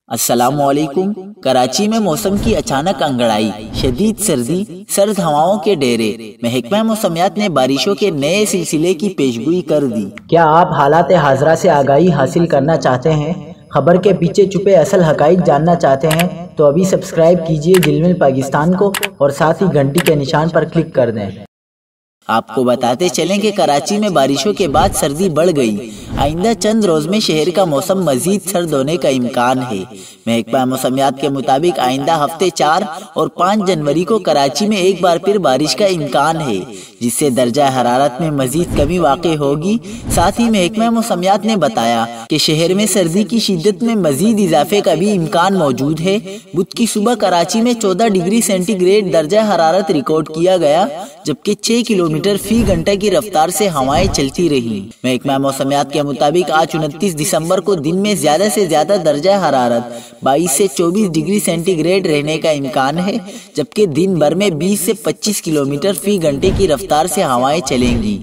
السلام علیکم۔ کراچی میں موسم کی اچانک انگڑائی، شدید سردی، سرد ہواؤں کے ڈیرے۔ محکمہ موسمیات نے بارشوں کے نئے سلسلے کی پیشگوئی کر دی۔ کیا آپ حالات حاضرہ سے آگاہی حاصل کرنا چاہتے ہیں؟ خبر کے پیچھے چھپے اصل حقائق جاننا چاہتے ہیں تو ابھی سبسکرائب کیجئے جلمل پاکستان کو اور ساتھ ہی گھنٹی کے نشان پر کلک کر دیں۔ آپ کو بتاتے چلیں کہ کراچی میں بارشوں کے بعد سردی بڑھ گئی۔ آئندہ چند روز میں شہر کا موسم مزید سرد ہونے کا امکان ہے۔ محکمہ موسمیات کے مطابق آئندہ ہفتے 4 اور 5 جنوری کو کراچی میں ایک بار پھر بارش کا امکان ہے، جس سے درجہ حرارت میں مزید کمی واقع ہوگی۔ ساتھ ہی محکمہ موسمیات نے بتایا کہ شہر میں سردی کی شدت میں مزید اضافے کا بھی امکان موجود ہے۔ بدھ کی صبح کراچی میں 14 ڈگری سینٹی گریڈ درجہ حرارت ریکارڈ کیا گیا، جبکہ 6 کلومیٹر فی گھنٹہ کی رفتار سے ہوائیں چلتی رہی۔ محکمہ موسمیات کے مطابق آج 29 دسمبر کو دن میں زیادہ سے زیادہ درجہ حرارت 22 سے 24 ڈگری سینٹی گریڈ رہنے کا امکان ہے، جبکہ دن بھر میں 20 سے 25 کلومیٹر فی گھنٹے کی رفتار سے ہوائیں چلیں گی۔